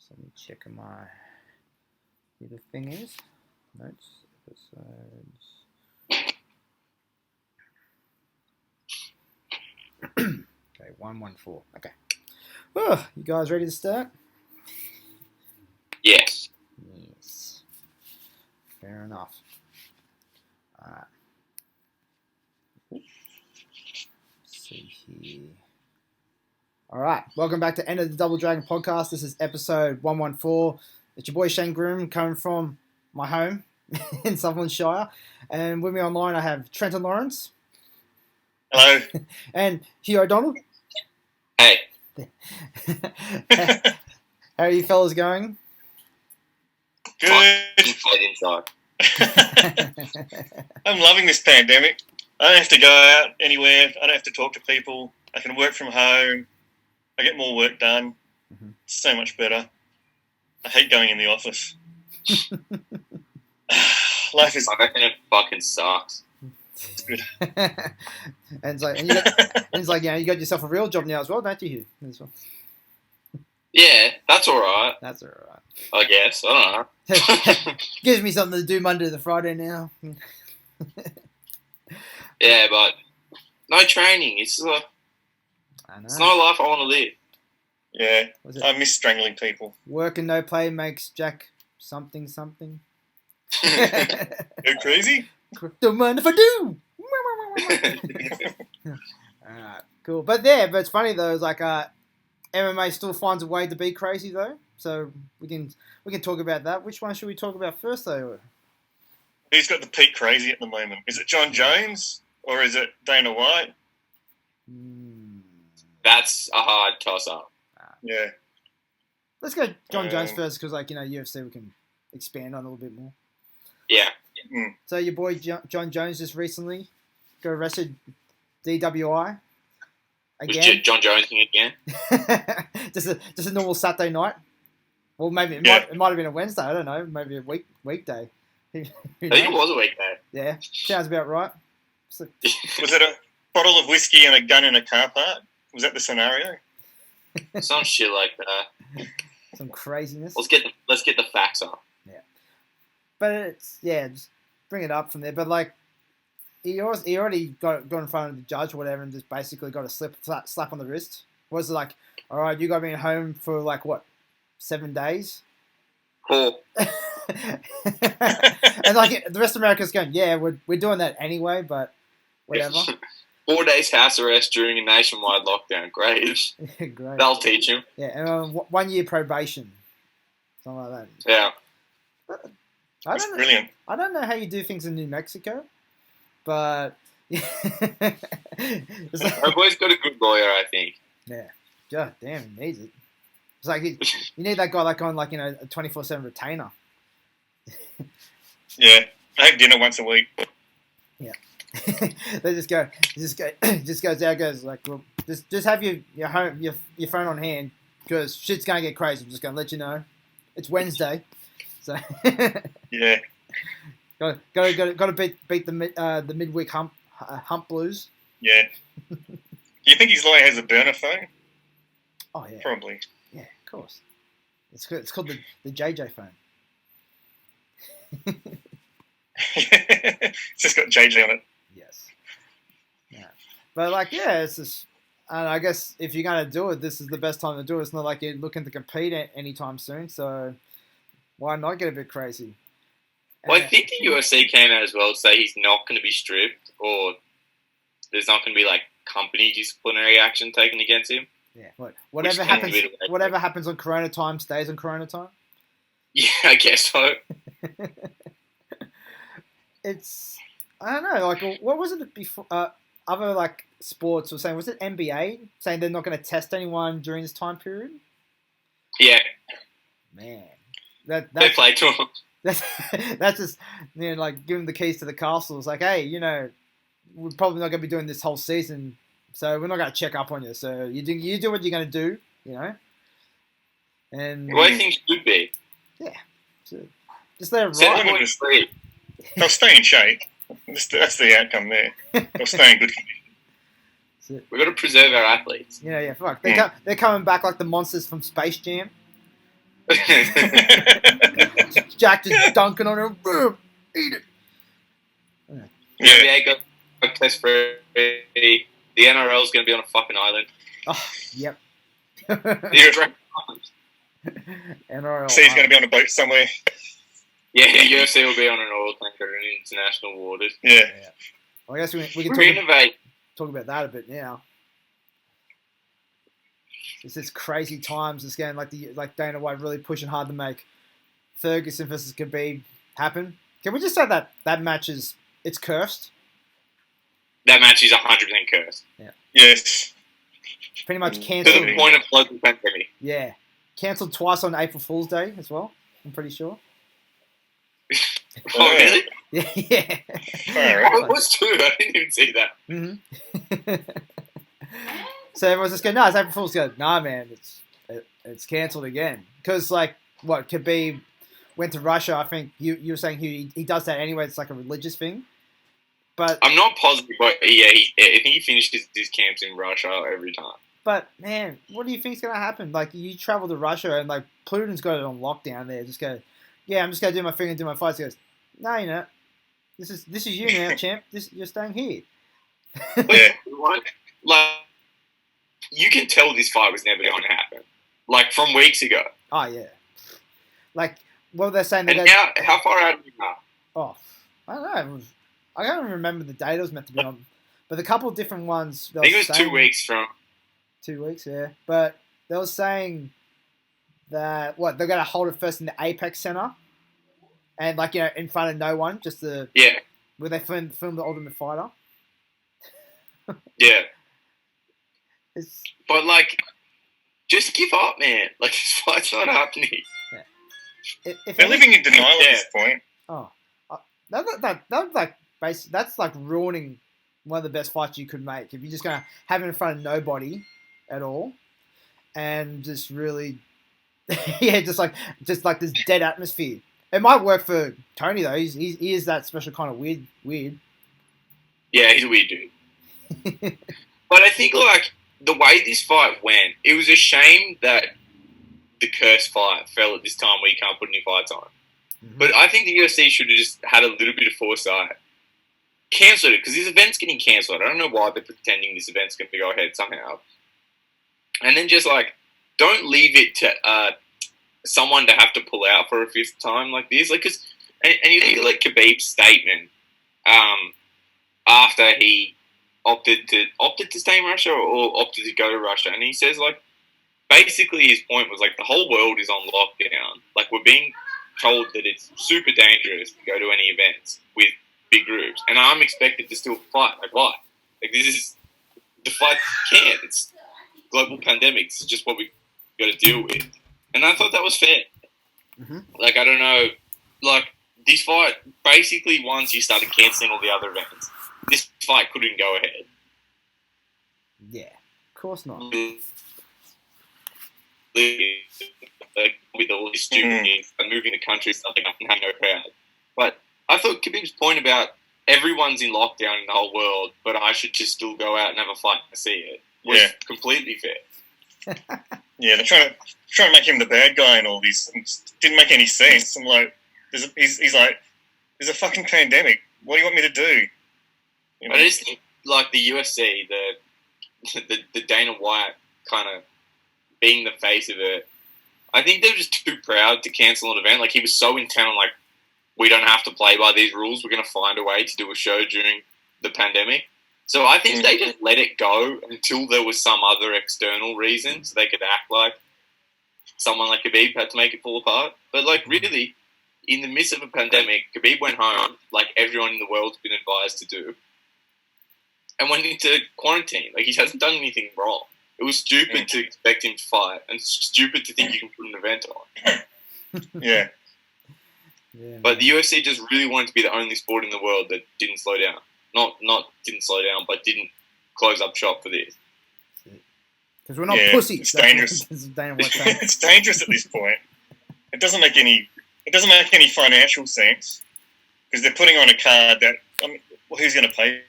So let me check my little thing is notes episodes. Okay, 114. Okay. Oh, you guys ready to start? Yes. Yes. Fair enough. Alright. Let's see here. Alright, welcome back to End of the Double Dragon podcast. This is episode 114. It's your boy Shane Groom coming from my home in Sutherland Shire. And with me online I have Trenton Lawrence. Hello. And Hugh O'Donnell. Hey. How are you fellas going? Good. Inside. I'm loving this pandemic. I don't have to go out anywhere. I don't have to talk to people. I can work from home. I get more work done. Mm-hmm. It's so much better. I hate going in the office. Life is... I reckon it fucking sucks. It's good. and it's like, you got yourself a real job now as well, don't you, Hugh? As well. Yeah, that's alright. That's alright. I guess. I don't know. Gives me something to do Monday to Friday now. Yeah, but no training. It's I know. it's not a life I want to live. Yeah. Was it I miss strangling people. work and no play makes Jack something something? Go crazy? Don't mind if I do. Alright, cool. But it's funny though. It's like MMA still finds a way to be crazy though. So we can talk about that. Which one should we talk about first though? Who's got the peak crazy at the moment? Is it Jon Jones or is it Dana White? That's a hard toss-up. Yeah. Let's go Jon Jones first because UFC we can expand on a little bit more. Yeah. So your boy Jon Jones just recently got arrested DWI Was again. Jon Jones again? just a normal Saturday night. Well, maybe it might have been a Wednesday. I don't know. Maybe a weekday. Who I think it was a weekday. Yeah, sounds about right. So, Was it a bottle of whiskey and a gun in a car park? Was that the scenario? Some shit like that. some craziness. Let's get the facts up. But it's just bring it up from there. But like, he already got in front of the judge or whatever, and just basically got a slap on the wrist. Was it like, all right, you got me home for like what, 7 days? Cool. And like the rest of America's going, yeah, we're doing that anyway, but whatever. 4 days house arrest during a nationwide lockdown. Great. Great. That'll teach him. Yeah, and 1 year probation, something like that. Yeah. That's brilliant. I don't know how you do things in New Mexico, but Our boy's got a good lawyer, I think. yeah, God damn, he needs it. It's like you need that guy like on like a 24/7 retainer. Yeah. I have dinner once a week. Yeah, they just goes out, goes like, well, just have your phone on hand because shit's gonna get crazy. I'm just gonna let you know, it's Wednesday, so Yeah. got to beat the midweek hump blues. Yeah. Do you think his lawyer has a burner phone? Oh yeah, Probably. yeah, of course. It's called the JJ phone. It's just got JJ on it. Yes. Yeah. But like, yeah, it's just. And I guess if you're gonna do it, this is the best time to do it. It's not like you're looking to compete anytime soon, so why not get a bit crazy? Well, I think the UFC came out as well to say he's not going to be stripped or there's not going to be like company disciplinary action taken against him. Yeah. Whatever happens on Corona time stays on Corona time. Yeah, I guess so. It's I don't know. Like, what was it before? Other like sports were saying, was it NBA saying they're not going to test anyone during this time period? Yeah. Man, They that's play to him. that's just like giving the keys to the castle. It's like, hey, we're probably not going to be doing this whole season, so we're not going to check up on you. So you do what you're going to do, And What do you think it should be? Yeah, so just let it Set ride. them to sleep. They'll stay in shape. That's the outcome there. They'll stay in good condition. We've got to preserve our athletes. Yeah, fuck. They're coming back like the monsters from Space Jam. Jack just dunking on him. Eat it. Yeah. NBA got test free. The NRL's going to be on a fucking island. Oh, yep. Yeah, NRL. So he's going to be on a boat somewhere. the UFC will be on an oil tanker in international waters. Yeah. Well, I guess we can Renovate. talk about that a bit now. It's just crazy times. It's getting like Dana White really pushing hard to make Ferguson versus Khabib happen. Can we just say that match it's cursed? That match is 100% cursed. Yes. Pretty much To cancelled. the point of global pandemic. Yeah, cancelled twice on April Fool's Day as well. I'm pretty sure. Oh, really? Yeah. Alright. Oh, it was too. I didn't even see that. Mm-hmm. So everyone's just going, no, it's April Fool's Day. Nah, man, it's cancelled again. Because, Khabib went to Russia. I think you were saying he does that anyway. It's like a religious thing. But I'm not positive, but yeah, I think he finished his camps in Russia every time. But, man, what do you think's going to happen? Like, you travel to Russia and, Putin's got it on lockdown there. Just go, yeah, I'm just going to do my thing and do my fights. He goes, no, you're not. This is you now, champ. You're staying here. Yeah. You can tell this fight was never going to happen. From weeks ago. Oh, yeah. What they're saying. And how far out are we now? Oh, I don't know. I don't even remember the date it was meant to be on. But a couple of different ones. I think it was 2 weeks from. 2 weeks, yeah. But they were saying that, they're going to hold it first in the Apex Center. And, in front of no one, just where they film The Ultimate Fighter. Yeah. But, just give up, man. This fight's not happening. Yeah. They're living in denial at this point. Oh. That's ruining one of the best fights you could make. If you're just going to have it in front of nobody at all. And just really, just this dead atmosphere. It might work for Tony though. He is that special kind of weird. Yeah, he's a weird dude. But I think the way this fight went, it was a shame that the cursed fight fell at this time where you can't put any fights on. Mm-hmm. But I think the UFC should have just had a little bit of foresight. Cancelled it, because this event's getting cancelled. I don't know why they're pretending this event's going to go ahead somehow. And then just don't leave it to someone to have to pull out for a fifth time like this. And you look at Khabib's statement after he opted to stay in Russia or opted to go to Russia, and he says basically his point was the whole world is on lockdown. We're being told that it's super dangerous to go to any events with big groups, and I'm expected to still fight. Why? This is the fight can't. It's global pandemics. It's just what we got to deal with, and I thought that was fair. Mm-hmm. I don't know. This fight basically once you started cancelling all the other events, this fight couldn't go ahead. Yeah, of course not. With all this stupid news and moving the country something up and having no crowd. But I thought Khabib's point about everyone's in lockdown in the whole world, but I should just still go out and have a fight and see it was completely fair. Yeah, they're trying to make him the bad guy and all this. It didn't make any sense. I'm he's like, there's a fucking pandemic. What do you want me to do? You know? I just think, the UFC, the Dana White kind of being the face of it, I think they're just too proud to cancel an event. He was so intent on, we don't have to play by these rules. We're going to find a way to do a show during the pandemic. So I think they just let it go until there was some other external reason so they could act like someone like Khabib had to make it fall apart. But, really, in the midst of a pandemic, Khabib went home, like everyone in the world's been advised to do, and went into quarantine. He hasn't done anything wrong. It was stupid to expect him to fight, and stupid to think you can put an event on. Yeah. But the UFC just really wanted to be the only sport in the world that didn't slow down. Not didn't slow down, but didn't close up shop for this. Because we're not pussies. It's dangerous. It's dangerous at this point. It doesn't make any financial sense because they're putting on a card that who's going to pay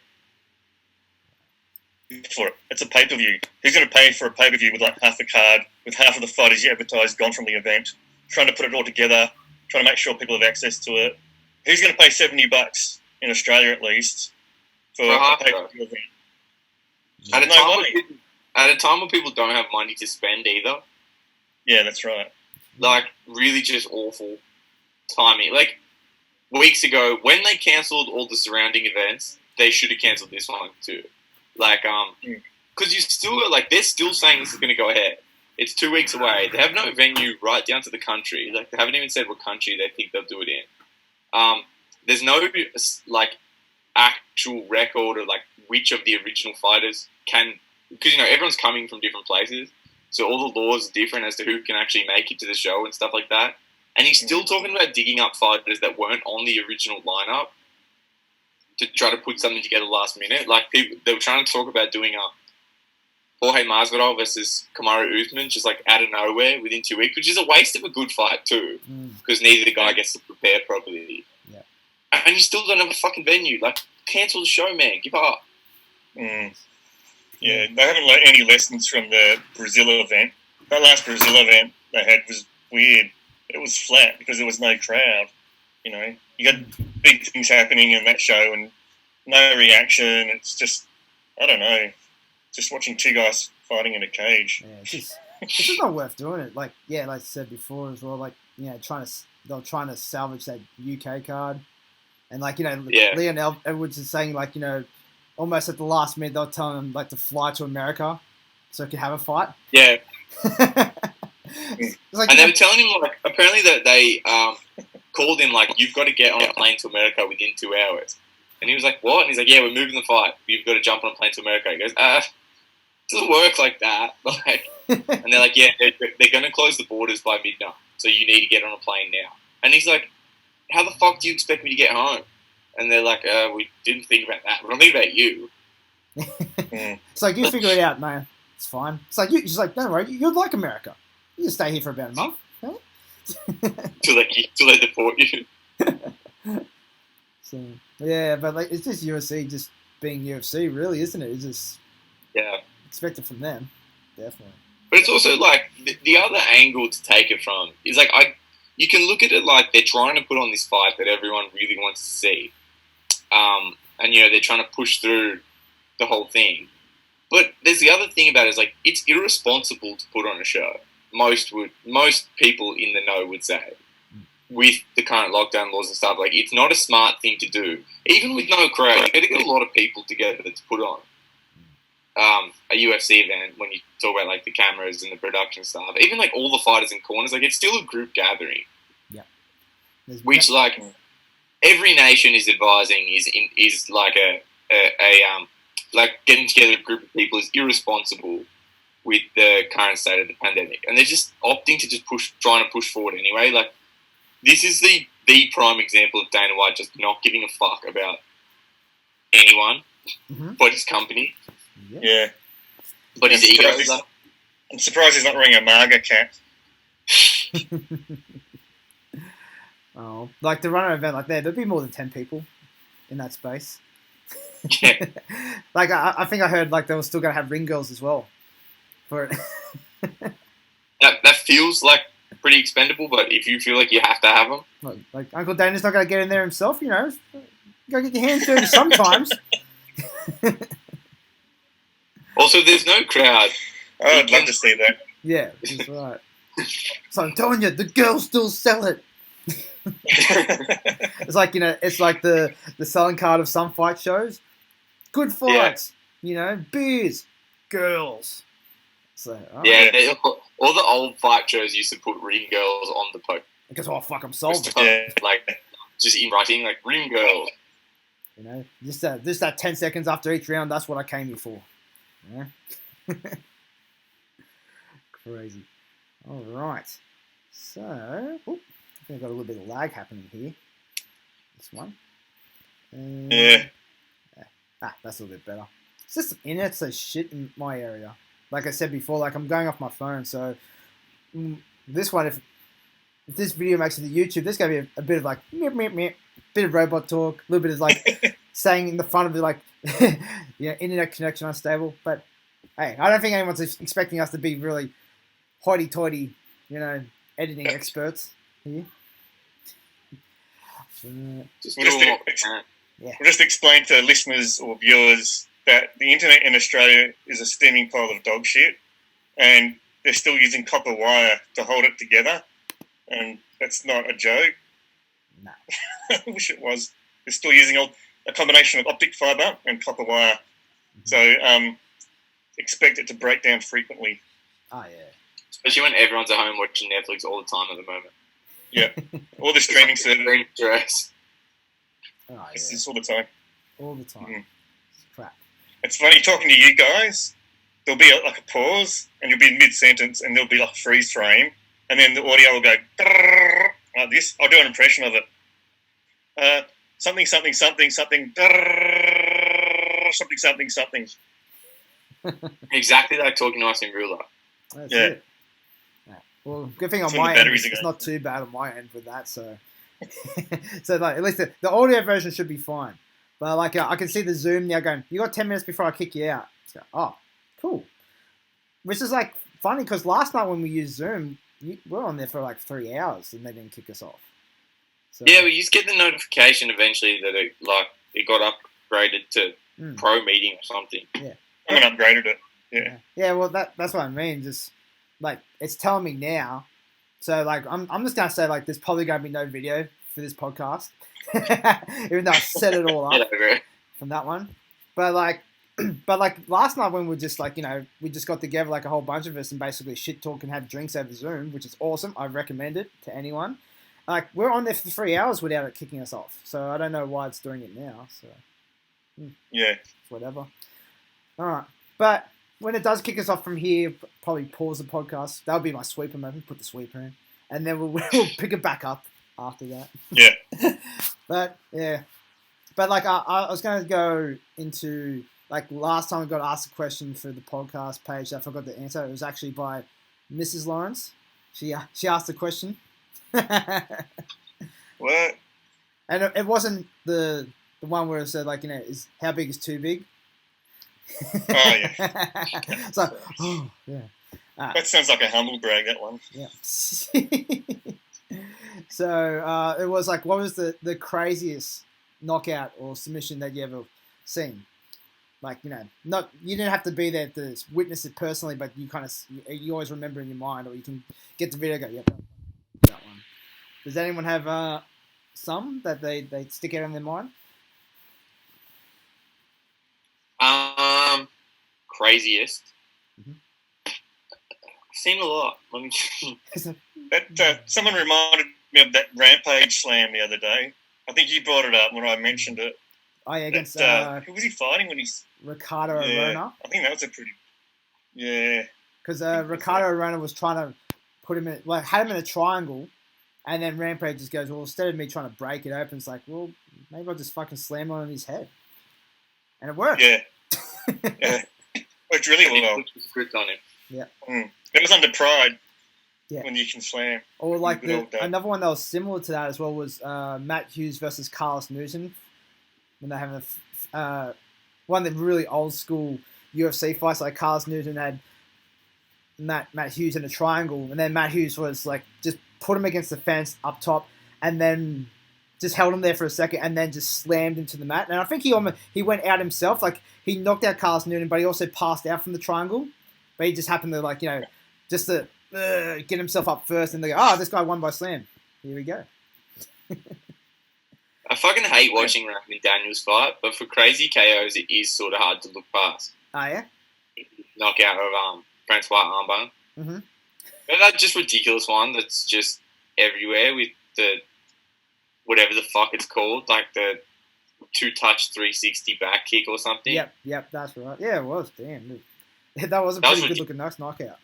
for it? It's a pay-per-view. Who's going to pay for a pay-per-view with half the card, with half of the fighters you advertised gone from the event? trying to put it all together, trying to make sure people have access to it. Who's going to pay $70 in Australia at least for a pay-per-view event? At a time when people don't have money to spend either. Yeah, that's right. Like, really just awful timing. Like, weeks ago, when they cancelled all the surrounding events, they should have cancelled this one too. Like, because you still, like, they're still saying this is going to go ahead. It's 2 weeks away. They have no venue right down to the country. Like, they haven't even said what country they think they'll do it in. There's no, like, actual record of, like, which of the original fighters can... Because, you know, everyone's coming from different places, so all the laws are different as to who can actually make it to the show and stuff like that. And he's still talking about digging up fighters that weren't on the original lineup to try to put something together last minute. Like, people, they were trying to talk about doing a Jorge Masvidal versus Kamaru Usman just, like, out of nowhere within 2 weeks, which is a waste of a good fight, too, because neither the guy gets to prepare properly. Yeah. And you still don't have a fucking venue. Like, cancel the show, man. Give up. Yeah, they haven't learned any lessons from the Brazil event. That last Brazil event they had was weird. It was flat because there was no crowd. You know, you got big things happening in that show and no reaction. It's just, I don't know, just watching two guys fighting in a cage. Yeah, it's just not worth doing it. Like, yeah, like I said before as well, like, you know, they're trying to salvage that UK card. And, like, you know, Leon Edwards is saying, like, you know, almost at the last minute, they'll tell him, like, to fly to America so he can have a fight. Yeah. Like, and they were telling him, like, apparently that they called him, like, you've got to get on a plane to America within 2 hours. And he was like, what? And he's like, yeah, we're moving the fight. You've got to jump on a plane to America. He goes, it doesn't work like that. Like, and they're like, yeah, they're going to close the borders by midnight, so you need to get on a plane now. And he's like, how the fuck do you expect me to get home? And they're like, we didn't think about that. We don't think about you. It's like, you figure it out, man. It's fine. It's like, she's like, don't worry, you'd like America. You just stay here for about a month. Okay? Till they deport you. So, yeah, but like, it's just UFC just being UFC, really, isn't it? It's just expected from them, definitely. But it's also like the other angle to take it from is like you can look at it like they're trying to put on this fight that everyone really wants to see, and you know they're trying to push through the whole thing. But there's the other thing about it is like it's irresponsible to put on a show. Most people in the know would say, with the current lockdown laws and stuff, like it's not a smart thing to do. Even with no crowd, you got to get a lot of people together to put on a UFC event. When you talk about like the cameras and the production stuff, even like all the fighters in corners, like it's still a group gathering. Yeah, which like every nation is advising is like a like getting together a group of people is irresponsible with the current state of the pandemic, and they're just opting to just trying to push forward anyway. Like this is the prime example of Dana White just not giving a fuck about anyone but his company. Yeah. But his ego. I'm surprised he's not wearing a MAGA cap. Oh, like to run an event like that, there'd be more than 10 people in that space. Yeah. Like I think I heard like they were still going to have ring girls as well for it. that feels like pretty expendable, but if you feel like you have to have them, like Uncle Dana's not going to get in there himself, you know. You got to get your hands dirty sometimes. Also, there's no crowd. Oh, I'd love to see that. Yeah, that's right. So I'm telling you, the girls still sell it. It's like, you know, it's like the selling card of some fight shows. Good fights, you know, beers, girls. So all the old fight shows used to put ring girls on the post. Because fuck, I'm sold. Like just in writing, like ring girls. You know, just that 10 seconds after each round. That's what I came here for. Yeah. Crazy. All right. So, I think I've got a little bit of lag happening here. This one. That's a little bit better. It's just the internet says shit in my area. Like I said before, like I'm going off my phone, so this one, if this video makes it to YouTube, there's going to be a bit of like, meep, meep, meep, bit of robot talk, a little bit of like saying in the front of it like, yeah, internet connection unstable. But hey, I don't think anyone's expecting us to be really hoity-toity, you know, editing experts here. Just We'll do just, what we can. we'll just explain to listeners or viewers that the internet in Australia is a steaming pile of dog shit, and they're still using copper wire to hold it together, and that's not a joke. No. I wish it was. They're still using a combination of optic fibre and copper wire, so expect it to break down frequently. Oh yeah. Especially when everyone's at home watching Netflix all the time at the moment. Yeah, all the streaming services. Green dress. Oh It's yeah. just all the time. All the time. Mhm. It's crap. It's funny talking to you guys. There'll be like a pause, and you'll be mid-sentence, and there'll be like a freeze frame, and then the audio will go like this. I'll do an impression of it. Something, something, something, something, something, something, something. Exactly like talking to us in real life. That's Yeah. it. Yeah. Well, good thing on Until the my end, batteries are it's going. not too bad on my end with that. So, so like at least the audio version should be fine. But like I can see the Zoom now going. You got 10 minutes before I kick you out. So, oh, cool. Which is like funny because last night when we used Zoom, we were on there for like 3 hours and they didn't kick us off. So, Yeah, we just get the notification eventually that it got upgraded to Pro Meeting or something. I haven't upgraded it. Yeah. Well, that's what I mean. Just like it's telling me now. So like I'm just gonna say like there's probably gonna be no video for this podcast, even though I set it all up from that one. But like last night when we just like we just got together like a whole bunch of us and basically shit talk and have drinks over Zoom, which is awesome. I recommend it to anyone. Like we're on there for 3 hours without it kicking us off. So I don't know why it's doing it now. So Yeah. whatever. All right, but when it does kick us off from here, probably pause the podcast. That'll be my sweeper moment. Put the sweeper in, and then we'll pick it back up after that. Yeah. But yeah, but like I was going to go into like last time I got asked a question for the podcast page. I forgot the answer. It was actually by Mrs. Lawrence. She asked a question. What? And it wasn't the one where it said like is how big is too big. Oh yeah. So oh yeah. That sounds like a humble brag. That one. Yeah. So it was like, what was the craziest knockout or submission that you ever seen? Like not you didn't have to be there to witness it personally, but you you always remember in your mind, or you can get the video and go, yep, that one. Does anyone have some that they stick out in their mind? Craziest. Mhm. I've seen a lot. Let me. That someone reminded me of that Rampage slam the other day. I think you brought it up when I mentioned it. Oh yeah, against who was he fighting when he's? Ricardo Arona. I think that was a pretty. Yeah. Because Ricardo Arona was trying to put him in, like, had him in a triangle, and then Rampage just goes, well, instead of me trying to break it open, it's like, well, maybe I'll just fucking slam on his head. And it worked. Yeah. Yeah. Worked really well. Put the script on him. It was under Pride. Yeah. When you can slam. Or like Good old days. another one that was similar to that as well was Matt Hughes versus Carlos Newton, when they have one of the really old school UFC fights. Like Carlos Newton had Matt Hughes in a triangle, and then Matt Hughes was like just put him against the fence up top, and then just held him there for a second, and then just slammed him to the mat. And I think he went out himself, like he knocked out Carlos Newton, but he also passed out from the triangle. But he just happened to like just to get himself up first, and they go, this guy won by slam. Here we go. I fucking hate watching Rampage Daniels fight, but for crazy KOs, it is sort of hard to look past. Oh yeah. Knockout of Francois armbone. Mm-hmm. But that just ridiculous one that's just everywhere with the whatever the fuck it's called, like the 2-touch 360 back kick or something. Yep, that's right. Yeah, it was. Damn, that was a pretty good looking nice knockout.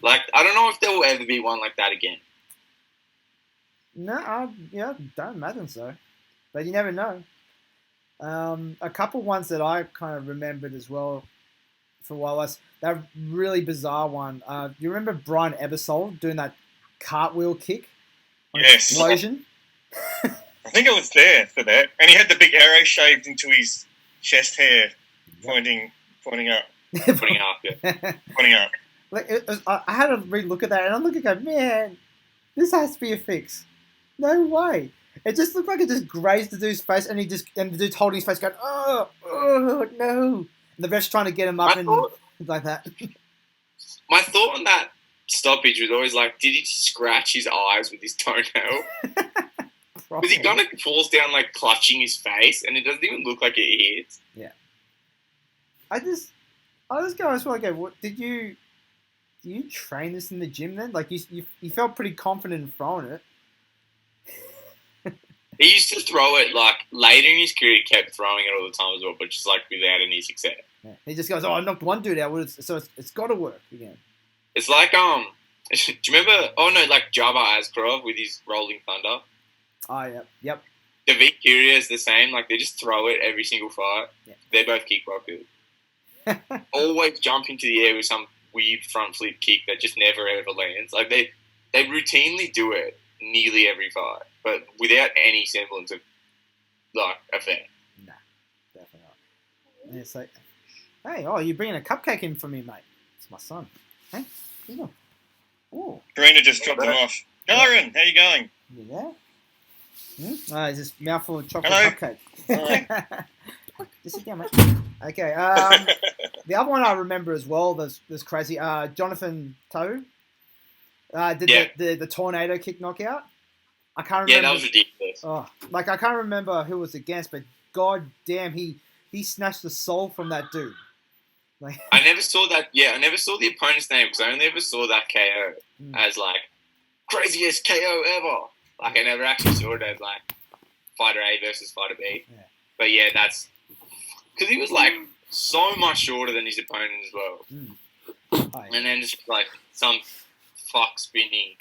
Like, I don't know if there will ever be one like that again. No, I don't imagine so. But you never know. A couple ones that I kind of remembered as well for a while was that really bizarre one. You remember Brian Ebersol doing that cartwheel kick on explosion? I think I was there for that. And he had the big arrow shaved into his chest hair pointing up. Putting up, yeah. Pointing up. Like I had to re-look at that, and I'm looking, go, man, this has to be a fix. No way. It just looked like it just grazed the dude's face, and the dude's holding his face, going, oh no. And the ref's trying to get him up like that. My thought on that stoppage was always like, did he scratch his eyes with his toenail? Because he kind of falls down like clutching his face, and it doesn't even look like it hits. Yeah. I just go as well. What did you train this in the gym then? Like you felt pretty confident in throwing it. He used to throw it like later in his career. He kept throwing it all the time as well, but just like without any success. Yeah. He just goes, "Oh, I knocked one dude out, so it's got to work again." It's like do you remember? Oh no, like Jabba Askarov with his Rolling Thunder. Oh yep. David Curia is the same. Like they just throw it every single fight. Yeah. They're both kickboxers. Always jump into the air with some weird front flip kick that just never ever lands. Like they routinely do it nearly every fight, but without any semblance of like effect. Nah, definitely not. And it's like, hey, you're bringing a cupcake in for me, mate. It's my son. Hey, you know. Oh. Karina just dropped him off. Darren, how you going? You there? It's just mouthful of chocolate Hello? cupcake. Just sit down, mate. Okay. The other one I remember as well. There's crazy. Jonathan Toe did the tornado kick knockout. I can't remember. Yeah, that was ridiculous. Oh, like I can't remember who it was against, but god damn, he snatched the soul from that dude. Like I never saw that. Yeah, I never saw the opponent's name because I only ever saw that KO as like craziest KO ever. Like I never actually saw it as like fighter A versus fighter B. Yeah. But yeah, that's because he was like so much shorter than his opponent as well. Oh, yeah. And then just like some fuck spinning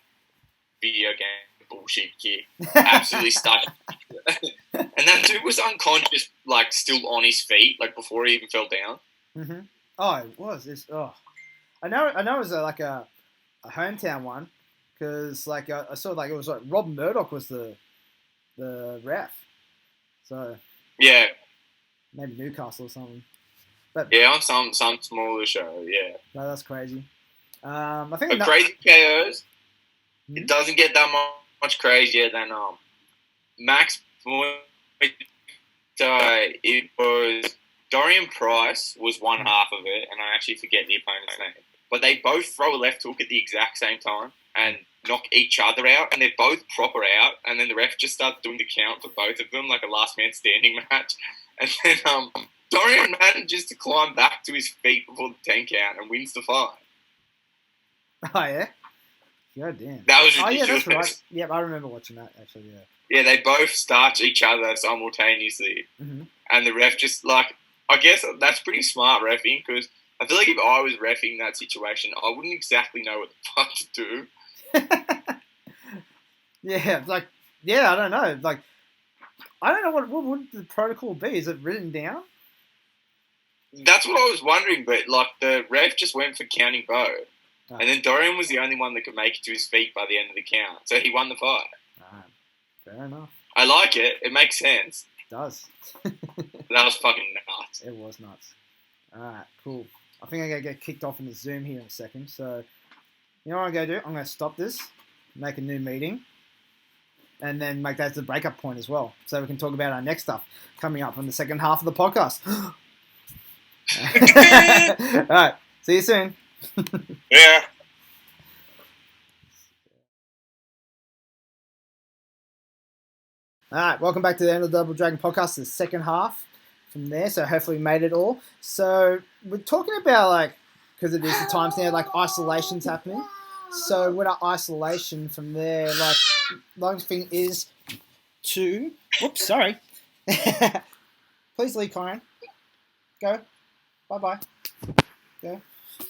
video game bullshit kick, absolutely stuck. And that dude was unconscious, like still on his feet, like before he even fell down. Mm-hmm. Oh, it was. I know. It was like a hometown one because like I saw like it was like Rob Murdoch was the ref. So yeah, maybe Newcastle or something. But yeah, on some smaller show. Yeah, no, that's crazy. I think crazy KOs. It doesn't get that much crazier than Max Muay Thai. It was Dorian Price was one half of it, and I actually forget the opponent's name. But they both throw a left hook at the exact same time and knock each other out, and they're both proper out. And then the ref just starts doing the count for both of them, like a last man standing match. And then Dorian manages to climb back to his feet before the 10 count and wins the fight. Oh yeah. God damn. That was ridiculous. Oh yeah, that's right. Yep, I remember watching that actually. Yeah. Yeah, they both starch each other simultaneously, and the ref just like. I guess that's pretty smart reffing because I feel like if I was reffing that situation, I wouldn't exactly know what the fuck to do. Yeah, like, I don't know. Like, I don't know what would the protocol be. Is it written down? That's what I was wondering, but like the ref just went for counting both, and then Dorian was the only one that could make it to his feet by the end of the count, so he won the fight. Fair enough. I like it. It makes sense. It does. That was fucking nuts. It was nuts. Alright, cool. I think I'm going to get kicked off in the Zoom here in a second. So, you know what I'm going to do? I'm going to stop this, make a new meeting, and then make that the breakup point as well. So we can talk about our next stuff coming up in the second half of the podcast. Alright, see you soon. Yeah. Alright, welcome back to the End of the Double Dragon podcast, the second half from there. So hopefully we made it all. So we're talking about like, because it is the times now, like isolation's happening. So with our isolation from there, like, long thing is to, whoops, sorry. Please leave, Kyron. Go. Bye-bye. Go.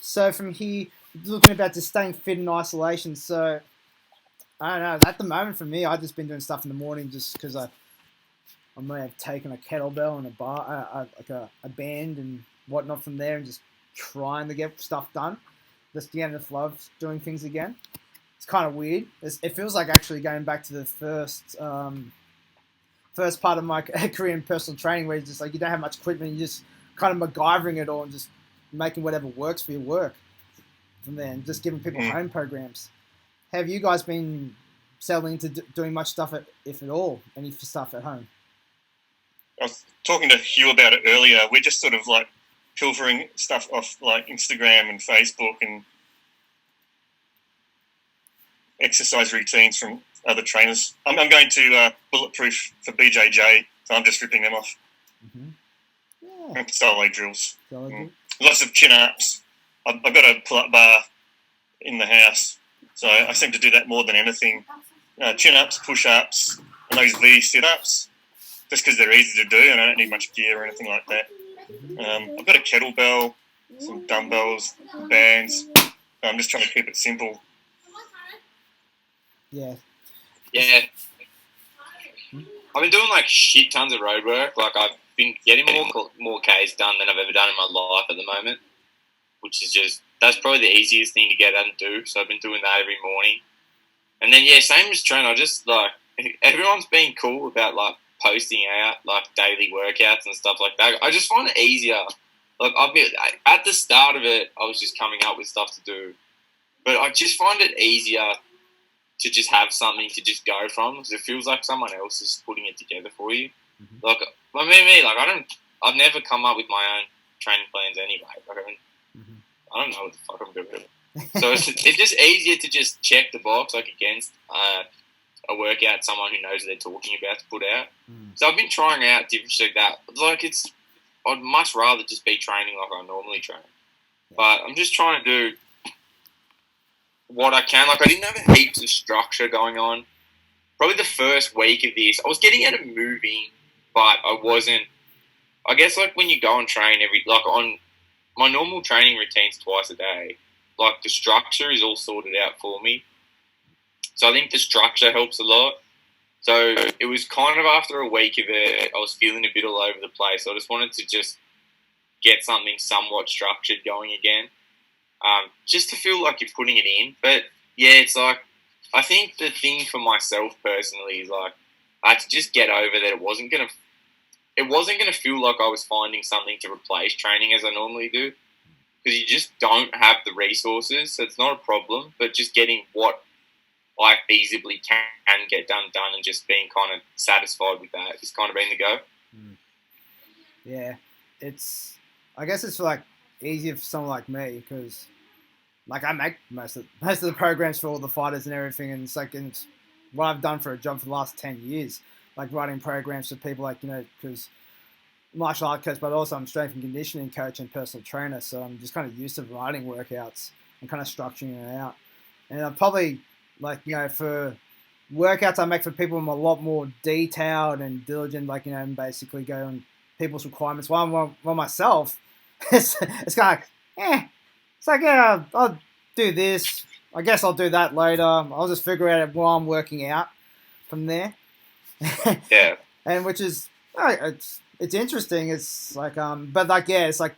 So from here, looking about just staying fit in isolation. So I don't know. At the moment, for me, I've just been doing stuff in the morning just because I may have taken a kettlebell and a band and whatnot from there and just trying to get stuff done. Just getting the flow of doing things again. It's kind of weird. It feels like actually going back to the first part of my career in personal training where you just like you don't have much equipment, you're just kind of MacGyvering it all and just making whatever works for your work. from there, and just giving people Mm. home programs. Have you guys been settling into doing much stuff, if at all, any stuff at home? I was talking to Hugh about it earlier. We're just sort of like pilfering stuff off like Instagram and Facebook and exercise routines from other trainers. I'm going to Bulletproof for BJJ, so I'm just ripping them off. Mm-hmm. Yeah. And solo drills. Mm. Lots of chin-ups. I've got a pull-up bar in the house, so I seem to do that more than anything. Chin-ups, push-ups, and those V sit-ups, just because they're easy to do and I don't need much gear or anything like that. I've got a kettlebell, some dumbbells, bands. I'm just trying to keep it simple. Yeah. Yeah. I've been doing like shit tons of road work. Like I've been getting more Ks done than I've ever done in my life at the moment, which is that's probably the easiest thing to get out and do. So I've been doing that every morning. And then yeah, same as training. I just like everyone's been cool about like posting out like daily workouts and stuff like that. I just find it easier. Like at the start of it, I was just coming up with stuff to do, but I just find it easier to just have something to just go from, because it feels like someone else is putting it together for you. Mm-hmm. Like, I've never come up with my own training plans anyway. Like, I don't know what the fuck I'm doing. So it's just easier to just check the box, like against a workout someone who knows what they're talking about to put out. So I've been trying out different shit like that. Like I'd much rather just be training like I normally train. But I'm just trying to do what I can. Like I didn't have heaps of structure going on. Probably the first week of this, I was getting out of moving, but I wasn't. I guess like when you go and train on my normal training routines twice a day, like the structure is all sorted out for me. So I think the structure helps a lot. So it was kind of after a week of it, I was feeling a bit all over the place. So I just wanted to just get something somewhat structured going again. Just to feel like you're putting it in. But yeah, it's like, I think the thing for myself personally is like, I had to just get over that it wasn't gonna feel like I was finding something to replace training as I normally do, because you just don't have the resources. So it's not a problem, but just getting what I feasibly can get done, and just being kind of satisfied with that has kind of been the go. Yeah, I guess it's like easier for someone like me, because like I make most of the programs for all the fighters and everything, and it's what I've done for a job for the last 10 years, like writing programs for people, like, because martial art coach, but also I'm strength and conditioning coach and personal trainer, so I'm just kind of used to writing workouts and kind of structuring it out. And I'm probably like, for workouts I make for people, I'm a lot more detailed and diligent, like, and basically go on people's requirements. While myself, it's kind of like, it's like, yeah, I'll do this. I guess I'll do that later. I'll just figure it out while I'm working out from there. Yeah. And which is, it's interesting. It's like, but like, yeah, it's like,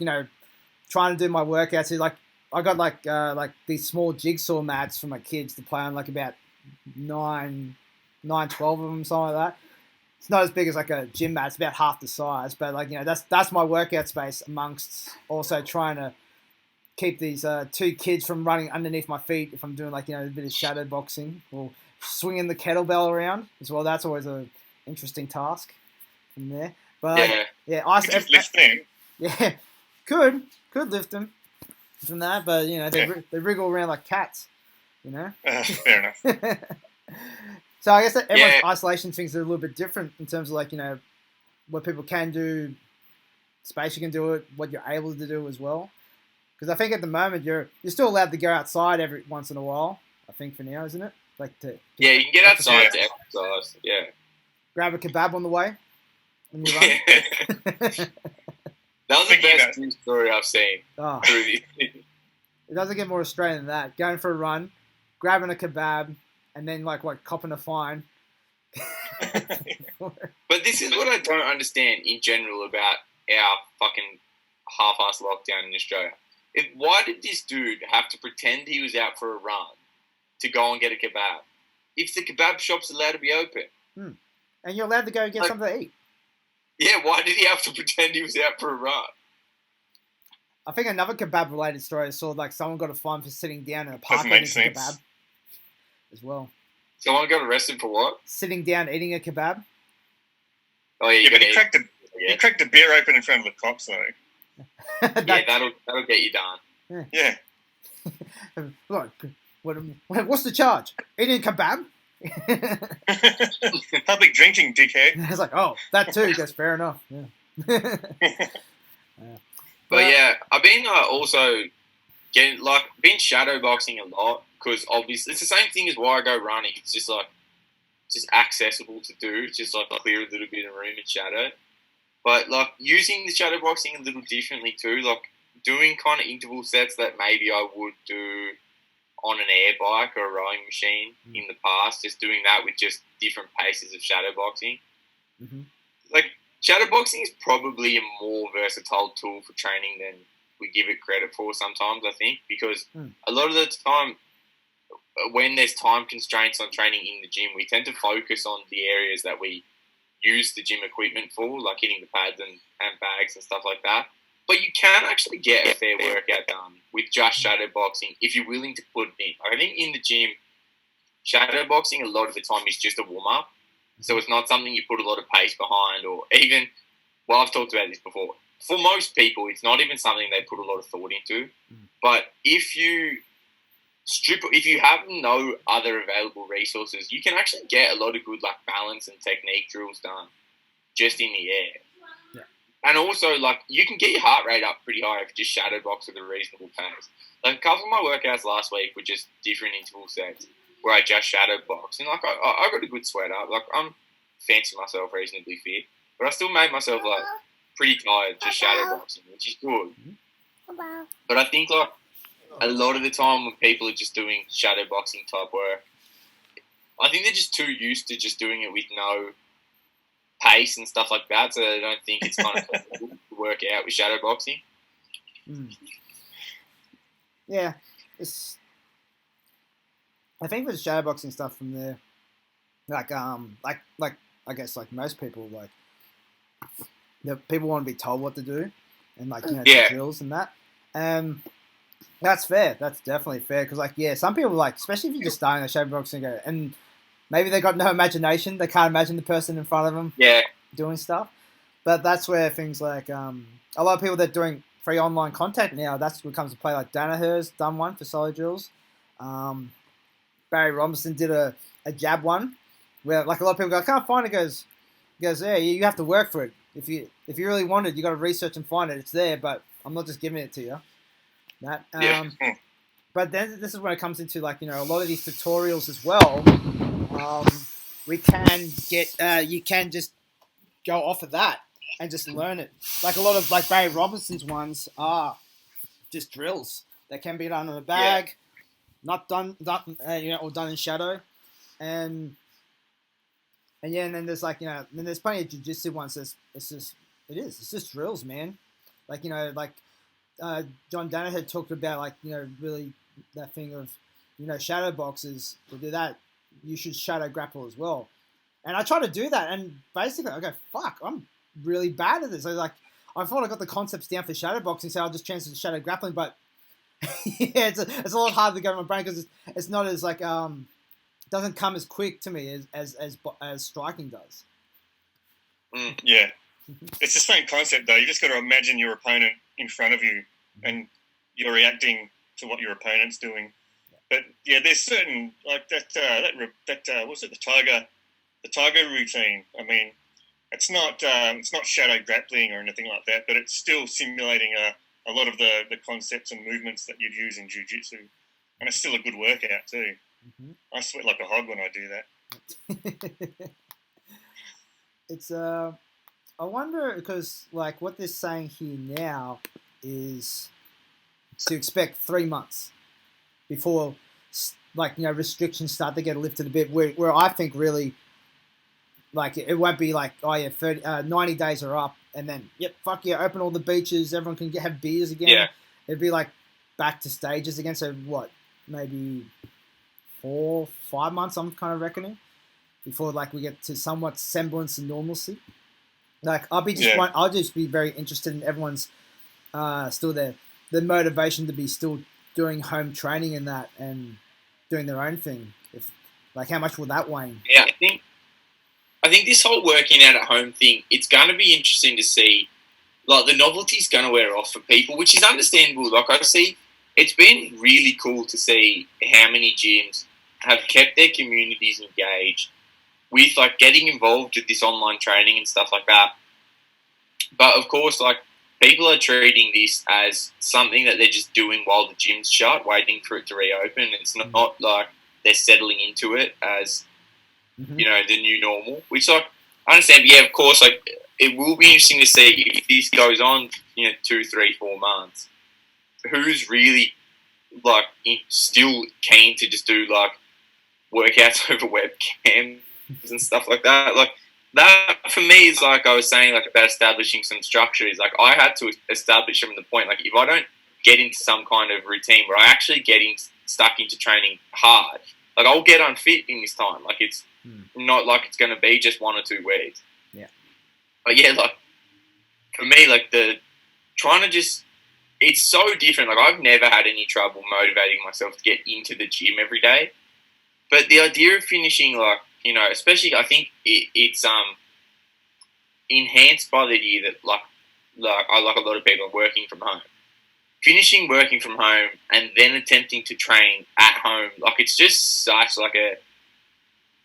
trying to do my workouts. Like, I got like these small jigsaw mats for my kids to play on, like about 12 of them, something like that. It's not as big as like a gym mat. It's about half the size, but like, that's my workout space, amongst also trying to keep these two kids from running underneath my feet if I'm doing like, a bit of shadow boxing or swinging the kettlebell around as well. That's always a interesting task from there. But I just lift them. Yeah, could lift them from that, but they wriggle around like cats, Fair enough. So I guess that everyone's isolation things are a little bit different in terms of like, what people can do, space you can do it, what you're able to do as well. Because I think at the moment you're still allowed to go outside every once in a while. I think for now, isn't it? Like you can get outside to exercise. Yeah. Grab a kebab on the way when you run. That was the best news story I've seen. Oh, through the it doesn't get more Australian than that. Going for a run, grabbing a kebab, and then like copping a fine. But this is what I don't understand in general about our fucking half-assed lockdown in Australia. Why did this dude have to pretend he was out for a run to go and get a kebab if the kebab shop's allowed to be open? And you're allowed to go get something to eat. Yeah, why did he have to pretend he was out for a run? I think another kebab related story I saw, like someone got a fine for sitting down in a park Doesn't make eating a sense. kebab as well. Someone got arrested for what? Sitting down eating a kebab. Oh yeah, Yeah, but gotta he cracked a beer open in front of the cops, though. yeah, that'll get you done. Yeah. Look, what's the charge? Eating a kebab? Public drinking, dickhead. It's like, oh, that too. That's fair enough. Yeah. But yeah, I've been also been shadow boxing a lot because obviously it's the same thing as why I go running. It's just like just accessible to do. It's just like clear a little bit of room in shadow. But like using the shadow boxing a little differently too, like doing kind of interval sets that maybe I would do on an air bike or a rowing machine in the past, just doing that with just different paces of shadow boxing. Mm-hmm. Like shadow boxing is probably a more versatile tool for training than we give it credit for sometimes, I think, because a lot of the time when there's time constraints on training in the gym, we tend to focus on the areas that we use the gym equipment for, like hitting the pads and bags and stuff like that. But you can actually get a fair workout done with just shadow boxing if you're willing to put it in. I think in the gym, shadow boxing a lot of the time is just a warm-up. So it's not something you put a lot of pace behind or even, well, I've talked about this before. For most people, it's not even something they put a lot of thought into. But if you have no other available resources, you can actually get a lot of good like balance and technique drills done just in the air. Yeah. And also, like, you can get your heart rate up pretty high if you just shadow box at a reasonable pace. Like, a couple of my workouts last week were just different interval sets where I just shadow box. And, like, I got a good sweat up. Like, I'm fancy myself reasonably fit. But I still made myself, like, pretty tired just shadow boxing, which is good. But I think, like, a lot of the time when people are just doing shadow boxing type work, I think they're just too used to just doing it with no pace and stuff like that, so they don't think it's kind of possible to work out with shadow boxing. Yeah, I think with shadow boxing stuff from there, like I guess like most people, like the people want to be told what to do and like do drills and that, and that's fair. That's definitely fair because like some people like, especially if you're just starting a shadow boxing go and maybe they got no imagination, they can't imagine the person in front of them doing stuff, but that's where things like a lot of people that are doing free online content now, that's what comes to play. Like Danaher's done one for solo drills. Barry Robinson did a jab one where like a lot of people go, I can't find it. Goes, yeah, you have to work for it. If you really want it, you got to research and find it. It's there, but I'm not just giving it to you. That. But then this is when it comes into like, a lot of these tutorials as well. We can get you can just go off of that and just learn it. Like a lot of like Barry Robinson's ones are just drills that can be done in a bag, not done or done in shadow, and then there's like then there's plenty of jiu-jitsu ones. It's just drills, man. Like John Danaher talked about like really that thing of shadow boxes. To do that, you should shadow grapple as well. And I try to do that, and basically I go, fuck, I'm really bad at this. So like, I thought I got the concepts down for shadow boxing, so I'll just transfer to shadow grappling. But it's a lot harder to go in my brain because it's not as like doesn't come as quick to me as striking does. Yeah, it's the same concept though. You just got to imagine your opponent in front of you, and you're reacting to what your opponent's doing. But yeah, there's certain like that was it the tiger routine. I mean, it's not shadow grappling or anything like that, but it's still simulating a lot of the concepts and movements that you'd use in jiu-jitsu, and it's still a good workout too. I sweat like a hog when I do that. It's I wonder because like what they're saying here now is to expect 3 months before restrictions start to get lifted a bit. Where I think really like it won't be like 90 days are up and then open all the beaches, everyone can have beers again. Yeah. It'd be like back to stages again. So what, maybe 4-5 months I'm kind of reckoning before like we get to somewhat semblance of normalcy. Like I'll just be very interested in everyone's still there. the motivation to be still doing home training and that and doing their own thing? If like, how much will that wane? Yeah, I think this whole working out at home thing, it's going to be interesting to see. Like, the novelty's going to wear off for people, which is understandable. Like, I see, it's been really cool to see how many gyms have kept their communities engaged with, like, getting involved with this online training and stuff like that. But, of course, like, people are treating this as something that they're just doing while the gym's shut, waiting for it to reopen. It's not like they're settling into it as, you know, the new normal. Which, like, I understand, but yeah, of course, like, it will be interesting to see if this goes on, 2, 3, 4 months. Who's really, like, still keen to just do, like, workouts over webcams and stuff like that? Like, that, for me, is like I was saying, like, about establishing some structure. Is like, I had to establish from the point, like, if I don't get into some kind of routine where I actually get stuck into training hard, like, I'll get unfit in this time. Like, it's not like it's going to be just 1 or 2 weeks. Yeah. But yeah, like, for me, like, trying to just, it's so different. Like, I've never had any trouble motivating myself to get into the gym every day. But the idea of finishing, like, especially, I think it's enhanced by the idea that, like a lot of people are working from home. Finishing working from home and then attempting to train at home, like, it's just such, like, a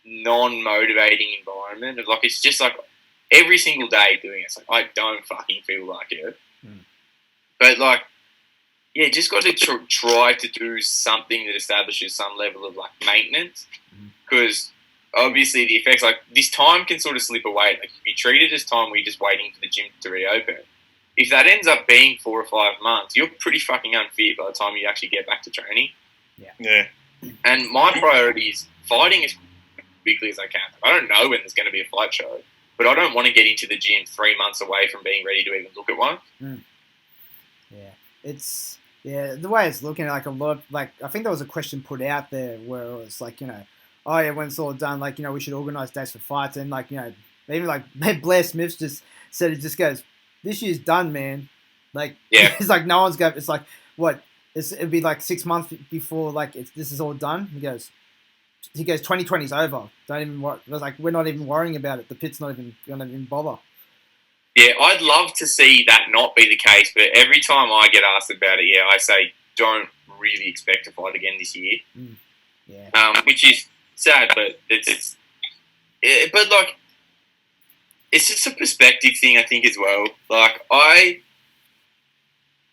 non-motivating environment. Of, like, it's just, like, every single day doing it, it's like, I don't fucking feel like it. But, like, yeah, just got to try to do something that establishes some level of, like, maintenance. Because obviously the effects, like, this time can sort of slip away. Like, if you treat it as time where you're just waiting for the gym to reopen, if that ends up being 4 or 5 months, you're pretty fucking unfit by the time you actually get back to training. Yeah. And my priority is fighting as quickly as I can. I don't know when there's going to be a fight show, but I don't want to get into the gym 3 months away from being ready to even look at one. Yeah, the way it's looking, like, a lot, like, I think there was a question put out there where it was like, oh yeah, when it's all done, like, we should organise dates for fights, and, like, even like Blair Smith just said, it just goes, this year's done, man. Like, yeah. It's like no one's going. It's like, what? It'd be like 6 months before, like, this is all done. He goes 2020's over. Don't even worry. It was like, we're not even worrying about it. The pit's not even gonna even bother. Yeah, I'd love to see that not be the case, but every time I get asked about it, I say don't really expect to fight again this year. Which is sad, but but, like, it's just a perspective thing, I think, as well. Like,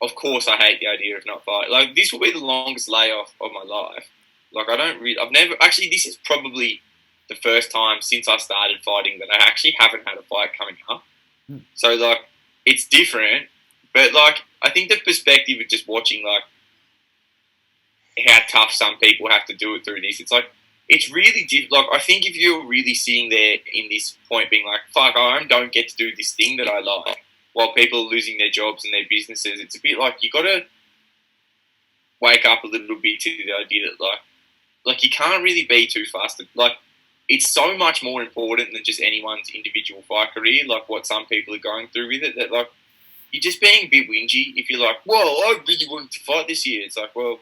of course, I hate the idea of not fighting. Like, this will be the longest layoff of my life. Like, I've never, actually, this is probably the first time since I started fighting that I actually haven't had a fight coming up. So, like, it's different, but, like, I think the perspective of just watching, like, how tough some people have to do it through this, it's like, it's really like, I think if you're really sitting there in this point being like, fuck, I don't get to do this thing that I like, while people are losing their jobs and their businesses, it's a bit like, you got to wake up a little bit to the idea that, like, you can't really be too fast. Like, it's so much more important than just anyone's individual fight career, like what some people are going through with it, that, like, you're just being a bit whingy if you're like, well, I really wanted to fight this year. It's like, well,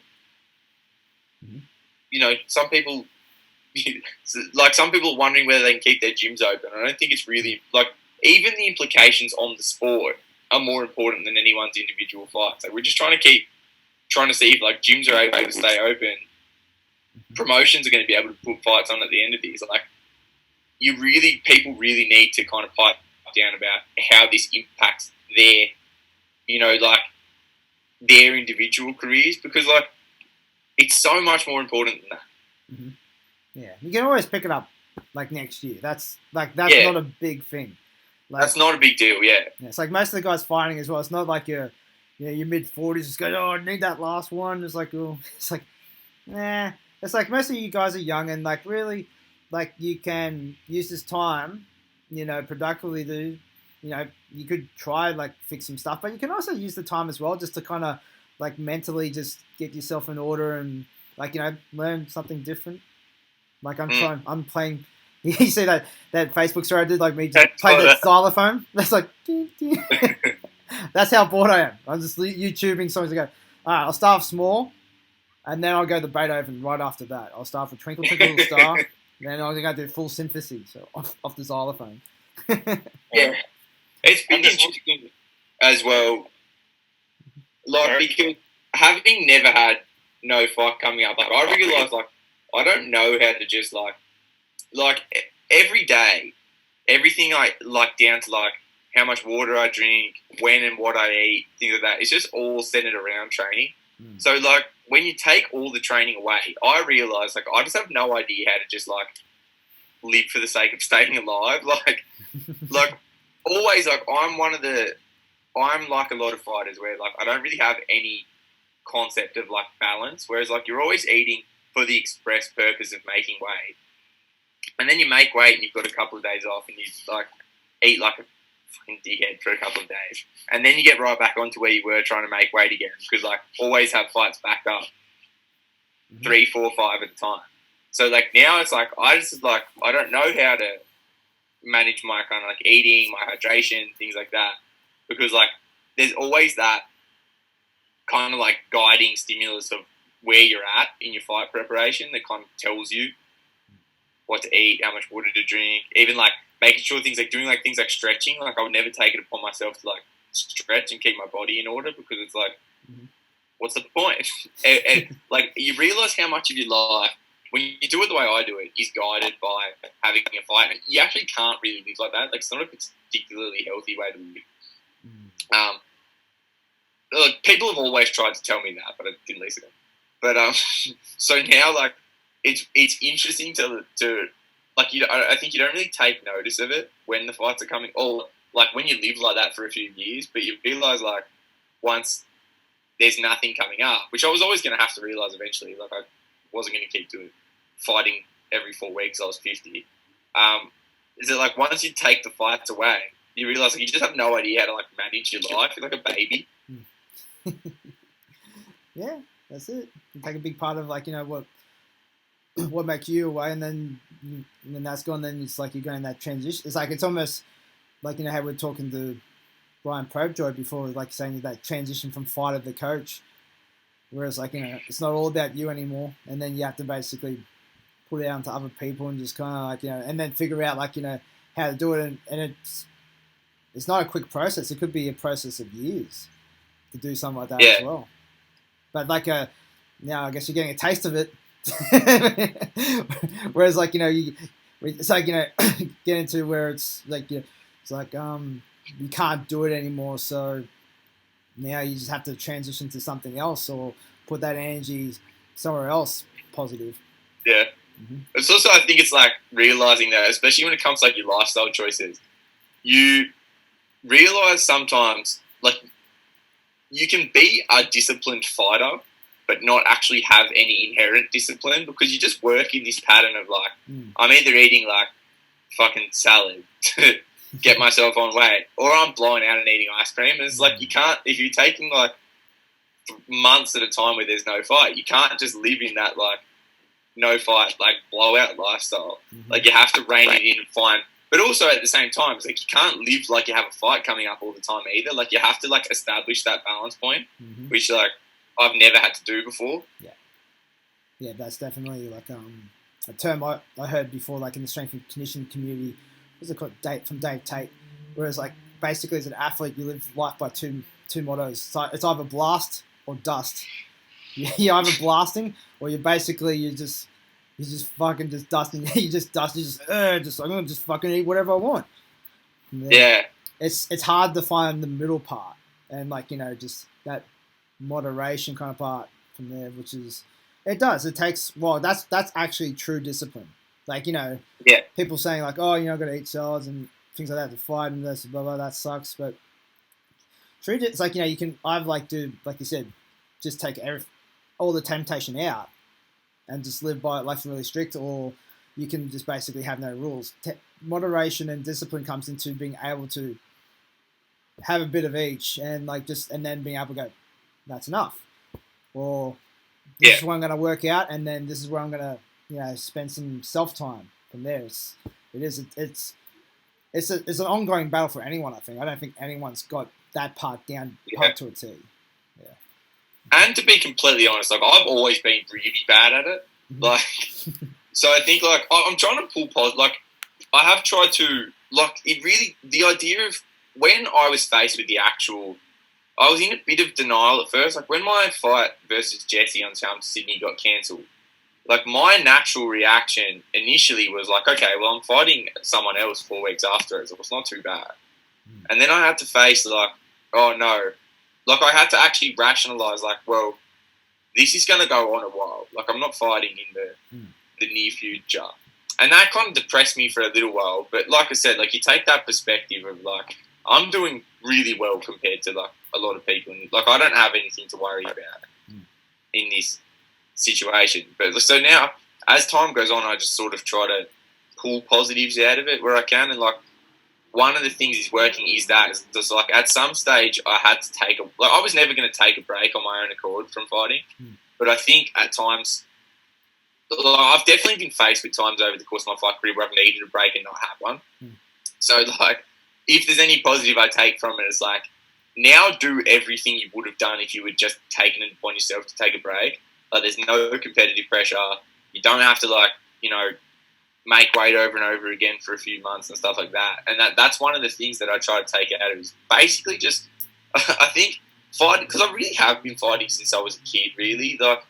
some people, like, some people are wondering whether they can keep their gyms open. I don't think it's really, like, even the implications on the sport are more important than anyone's individual fights. Like, we're just trying to see if, like, gyms are able to stay open. Promotions are going to be able to put fights on at the end of these. Like, people really need to kind of pipe down about how this impacts their, like, their individual careers, because, like, it's so much more important than that. Yeah, you can always pick it up, like, next year. That's not a big thing. Like, that's not a big deal. Yeah, it's like most of the guys fighting as well. It's not like your mid-40s just go, oh, I need that last one. It's like, oh, it's like, nah. It's like most of you guys are young and, like, really, like, you can use this time, productively to, you could try, like, fix some stuff, but you can also use the time as well just to kind of, like, mentally just get yourself in order and, like, learn something different. Like, I'm playing. You see that Facebook story I did, like, me just playing that xylophone? That's like, That's how bored I am. I'm just YouTubing songs to go, all right, I'll start off small, and then I'll go to Beethoven right after that. I'll start with Twinkle Twinkle Little Star, then I'm going to do full synthesis, so off the xylophone. Yeah. It's been interesting as well, like, because having never had no fight coming up, like, I realised, like, I don't know how to just, like every day, everything I, like, down to, like, how much water I drink, when and what I eat, things like that, it's just all centered around training. So, like, when you take all the training away, I realise, like, I just have no idea how to just, like, live for the sake of staying alive. Like always, like, I'm like a lot of fighters where, like, I don't really have any concept of, like, balance, whereas, like, you're always eating for the express purpose of making weight. And then you make weight and you've got a couple of days off and you, like, eat like a fucking dickhead for a couple of days. And then you get right back onto where you were trying to make weight again because, like, always have fights backed up 3, 4, 5 at a time. So, like, now it's like I don't know how to manage my kind of, like, eating, my hydration, things like that. Because, like, there's always that kind of, like, guiding stimulus of where you're at in your fight preparation that kind of tells you what to eat, how much water to drink, even, like, making sure things like doing, like, things like stretching. Like, I would never take it upon myself to, like, stretch and keep my body in order because it's like, what's the point? and, like, you realise how much of your life, when you do it the way I do it, is guided by having a fight. And you actually can't really live like that. Like, it's not a particularly healthy way to live. Look, people have always tried to tell me that, but I didn't listen to them. But so now, like, it's interesting to like, I think you don't really take notice of it when the fights are coming, or, like, when you live like that for a few years, but you realise, like, once there's nothing coming up, which I was always going to have to realise eventually, like, I wasn't going to keep doing fighting every 4 weeks. I was 50. Is it, like, once you take the fights away, you realise, like, you just have no idea how to, like, manage your life. You're like a baby. Yeah, that's it. You take a big part of, like, you know, what makes you away, and then that's gone. Then it's like you're going that transition. It's like, it's almost like, you know, how we're talking to Brian Probejoy before, like, saying that transition from fighter to coach, whereas, like, you know, it's not all about you anymore, and then you have to basically put it out to other people and just kind of, like, you know, and then figure out, like, you know, how to do it, and it's not a quick process. It could be a process of years to do something like that as well. But, like, now I guess you're getting a taste of it. Whereas, like, you know, it's like, you know, get into where it's like, you know, it's like, you can't do it anymore, so now you just have to transition to something else or put that energy somewhere else positive. Yeah. It's also, I think it's like realizing that, especially when it comes to, like, your lifestyle choices, you realize sometimes, like, you can be a disciplined fighter but not actually have any inherent discipline because you just work in this pattern of, like, I'm either eating, like, fucking salad to get myself on weight, or I'm blowing out and eating ice cream. And it's like, you can't, if you're taking, like, months at a time where there's no fight, you can't just live in that, like, no fight, like, blowout lifestyle. Like, you have to rein it in and find, but also at the same time, it's like, you can't live like you have a fight coming up all the time either. Like, you have to, like, establish that balance point, which, like, I've never had to do before. Yeah, that's definitely, like, a term I heard before, like, in the strength and conditioning community. What's it called? From Dave Tate. Whereas, like, basically as an athlete, you live life by two mottos. It's either blast or dust. You're either blasting, or you're just fucking just dusting. You just dust. I'm gonna just fucking eat whatever I want. Yeah. It's hard to find the middle part, and, like, you know, just that moderation kind of part from there, which is, it takes, well, that's actually true discipline. Like, you know, people saying, like, oh, you know, I've got to eat salads and things like that to fight and this, blah, blah, that sucks. But true, it's like, you know, you can either, like, do, like you said, just take all the temptation out and just live by it, life's really strict, or you can just basically have no rules. Moderation and discipline comes into being able to have a bit of each, and, like, just, and then being able to go, that's enough, or this is where I'm going to work out, and then this is where I'm going to, you know, spend some self time from there. It's an ongoing battle for anyone. I think I don't think anyone's got that part down Yeah. part to a T. And to be completely honest, like I've always been really bad at it. Mhm. Like, so I think like I'm trying to pull positive. Like I have tried to like it really the idea of when I was faced with the actual. I was in a bit of denial at first. Like when my fight versus Jesse on Town to Sydney got cancelled, like my natural reaction initially was like, okay, well I'm fighting someone else 4 weeks after it, so it's not too bad. And then I had to face like, oh no, like I had to actually rationalize like, well, this is going to go on a while. Like I'm not fighting in the near future, and that kind of depressed me for a little while. But like I said, like you take that perspective of like I'm doing really well compared to like a lot of people, and like I don't have anything to worry about in this situation. But so now, as time goes on, I just sort of try to pull positives out of it where I can, and like one of the things is working is that it's like at some stage I had to take I was never going to take a break on my own accord from fighting, but I think at times I've definitely been faced with times over the course of my fight career where I've needed a break and not had one. So like if there's any positive I take from it, it's like now do everything you would have done if you had just taken it upon yourself to take a break. Like there's no competitive pressure. You don't have to like, you know, make weight over and over again for a few months and stuff like that. And that's one of the things that I try to take out of it is basically just, I think, fighting, because I really have been fighting since I was a kid, really. Like,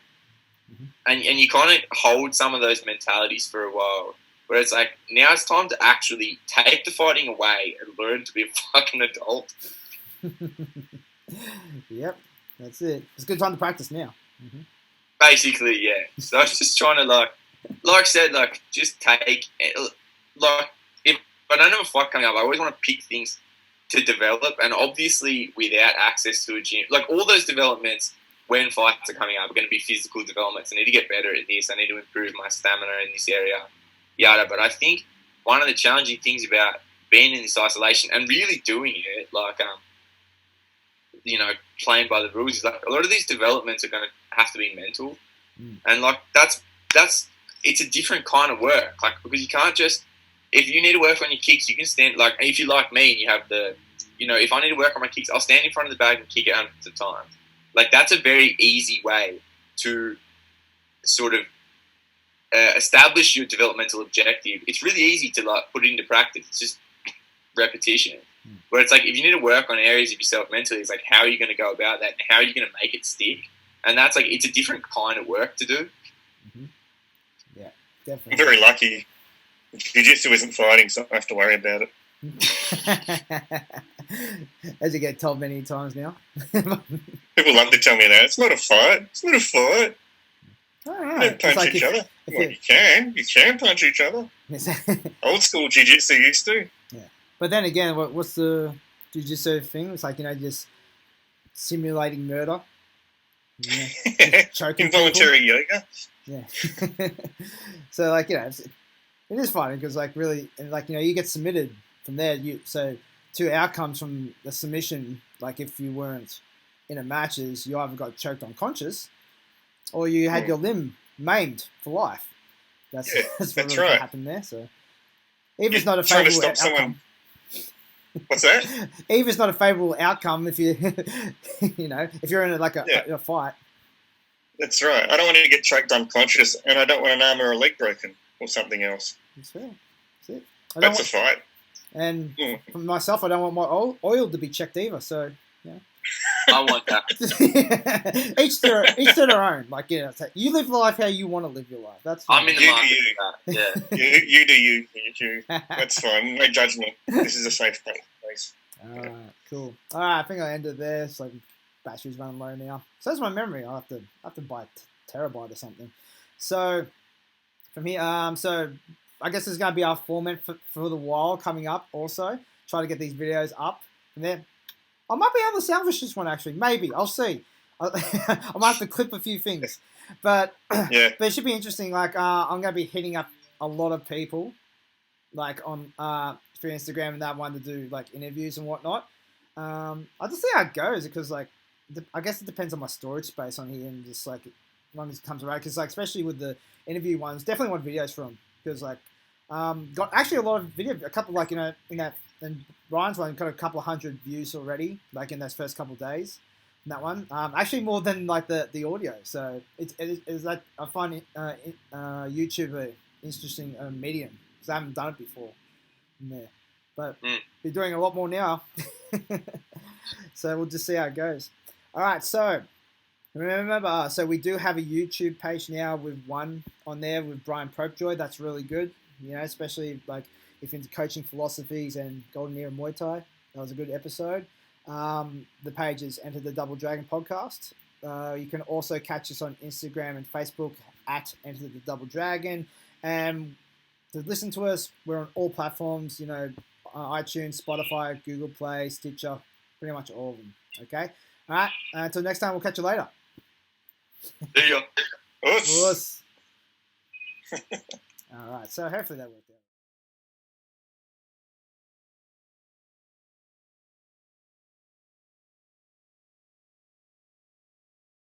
and you kind of hold some of those mentalities for a while, where it's like, now it's time to actually take the fighting away and learn to be a fucking adult. Yep, that's it. It's a good time to practice now. Basically, yeah. So I was just trying to like I said, like just take like if I don't have a fight coming up, I always want to pick things to develop, and obviously without access to a gym, like all those developments when fights are coming up are going to be physical developments. I need to get better at this. I need to improve my stamina in this area, yada. But I think one of the challenging things about being in this isolation and really doing it, like you know, playing by the rules, is like a lot of these developments are going to have to be mental, and like that's it's a different kind of work, like because you can't just, if you need to work on your kicks, you can stand, like if you like me and you have the, you know, if I need to work on my kicks, I'll stand in front of the bag and kick it hundreds of times. Like that's a very easy way to sort of establish your developmental objective. It's really easy to like put it into practice. It's just repetition. Where it's like if you need to work on areas of yourself mentally, it's like how are you going to go about that? And how are you going to make it stick? And that's like, it's a different kind of work to do. Yeah, definitely. I'm very lucky. Jiu-jitsu isn't fighting, so I don't have to worry about it. As you get told many times now. People love to tell me that. It's not a fight. It's not a fight. All You right. don't punch each other. Well, you can. You can punch each other. Old school jiu-jitsu used to. Yeah. But then again, what's the jiu-jitsu thing? It's like, you know, just simulating murder. Yeah. Choking involuntary people. yoga. Yeah. So, like, you know, it is funny because, like, really, like, you know, you get submitted from there. So, two outcomes from the submission, like, if you weren't in a match, is you either got choked unconscious or you had your limb maimed for life. That's what really happened there. So, Eva's not a favourable outcome. What's that? Eva's not a favourable outcome if you, you know, if you're in a fight. That's right. I don't want to get choked unconscious, and I don't want an arm or a leg broken or something else. That's fair. That's it. That's a fight. And for myself, I don't want my oil to be checked either. So, yeah. I want that. each to their own. Like, you know, you live life how you want to live your life. That's fine. I'm in the market for that. Yeah. you do you. That's fine. No judgment. This is a safe place. Cool. All right, I think I ended there. It's like battery's running low now. So that's my memory. I have to buy a terabyte or something. So from here, so I guess this is going to be our format for the while coming up. Also, try to get these videos up from there. I might be able to salvage this one, actually. Maybe. I'll see. I might have to clip a few things. But it should be interesting. Like, I'm going to be hitting up a lot of people, like, on through Instagram and that one to do, like, interviews and whatnot. I'll just see how it goes because, like, I guess it depends on my storage space on here and just, like, as long as it comes around. Because, like, especially with the interview ones, definitely want videos from. Because, like, got actually a lot of video, a couple, like, you know, in that and Brian's one got a couple of hundred views already, like in those first couple of days. That one, actually more than like the audio. So it's like I find YouTube a interesting medium because I haven't done it before. Yeah, but we're doing a lot more now. So we'll just see how it goes. All right, so remember, so we do have a YouTube page now with one on there with Brian Propejoy. That's really good, especially like if into coaching philosophies and Golden Era Muay Thai. That was a good episode. The page is Enter the Double Dragon Podcast. You can also catch us on Instagram and Facebook at Enter the Double Dragon. And to listen to us, we're on all platforms, iTunes, Spotify, Google Play, Stitcher, pretty much all of them. Okay? All right. Until next time, we'll catch you later. There you go. All right. So hopefully that worked out.